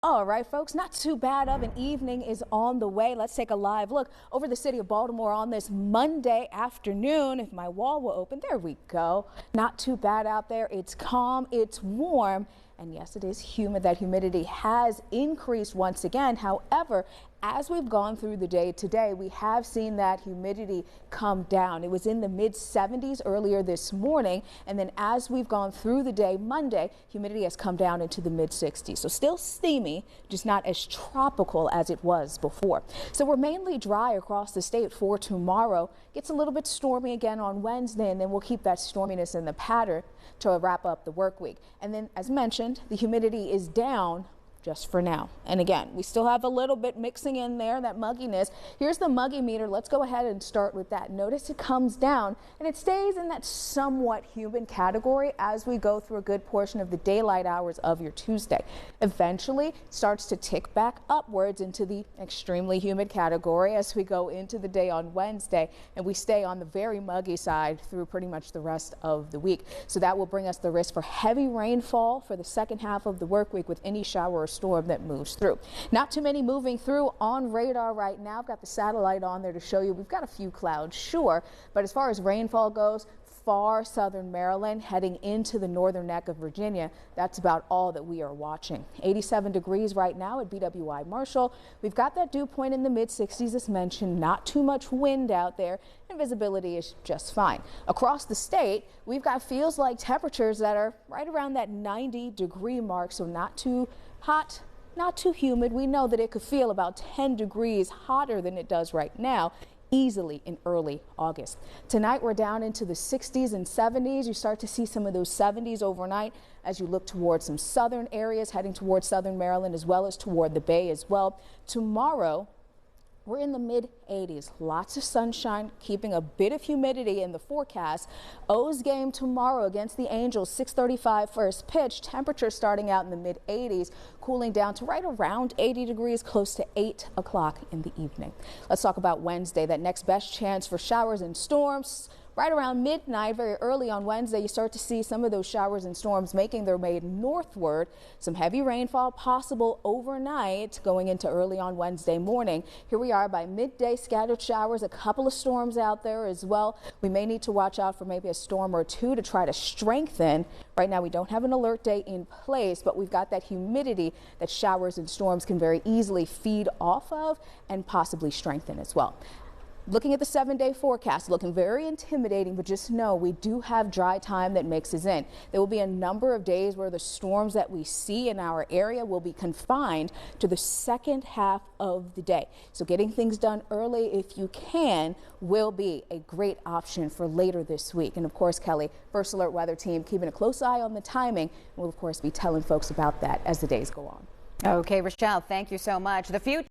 All right, folks, not too bad of an evening is on the way. Let's take a live look over the city of Baltimore on this Monday afternoon. If my wall will open, there we go. Not too bad out there. It's calm, it's warm, and yes, it is humid. That humidity has increased once again. However, as we've gone through the day today, we have seen that humidity come down. It was in the mid 70s earlier this morning, and then as we've gone through the day Monday, humidity has come down into the mid 60s. So still steamy, just not as tropical as it was before. So we're mainly dry across the state for tomorrow. Gets a little bit stormy again on Wednesday, and then we'll keep that storminess in the pattern to wrap up the work week. And then, as mentioned, the humidity is down just for now. And again, we still have a little bit mixing in there, that mugginess. Here's the muggy meter. Let's go ahead and start with that. Notice it comes down and it stays in that somewhat humid category as we go through a good portion of the daylight hours of your Tuesday. Eventually starts to tick back upwards into the extremely humid category as we go into the day on Wednesday, and we stay on the very muggy side through pretty much the rest of the week. So that will bring us the risk for heavy rainfall for the second half of the work week with any shower or storm that moves through. Not too many moving through on radar right now. I've got the satellite on there to show you. We've got a few clouds, sure, but as far as rainfall goes, far southern Maryland heading into the northern neck of Virginia, that's about all that we are watching. 87 degrees right now at BWI Marshall. We've got that dew point in the mid 60s as mentioned, not too much wind out there, and visibility is just fine. Across the state, we've got feels like temperatures that are right around that 90-degree mark, so not too hot, not too humid. We know that it could feel about 10 degrees hotter than it does right now easily in early August. Tonight we're down into the 60s and 70s. You start to see some of those 70s overnight as you look towards some southern areas heading towards southern Maryland as well as toward the Bay as well. Tomorrow we're in the mid 80s. Lots of sunshine, keeping a bit of humidity in the forecast. O's game tomorrow against the Angels, 6:35 first pitch. Temperature starting out in the mid 80s, cooling down to right around 80 degrees, close to 8 o'clock in the evening. Let's talk about Wednesday, that next best chance for showers and storms. Right around midnight, very early on Wednesday, you start to see some of those showers and storms making their way northward. Some heavy rainfall possible overnight going into early on Wednesday morning. Here we are by midday, scattered showers, a couple of storms out there as well. We may need to watch out for maybe a storm or two to try to strengthen. Right now, we don't have an alert day in place, but we've got that humidity that showers and storms can very easily feed off of and possibly strengthen as well. Looking at the 7-day forecast, looking very intimidating, but just know we do have dry time that mixes in. There will be a number of days where the storms that we see in our area will be confined to the second half of the day. So getting things done early, if you can, will be a great option for later this week. And of course, Kelly, First Alert Weather Team, keeping a close eye on the timing. We'll of course be telling folks about that as the days go on. Okay, Rochelle, thank you so much. The future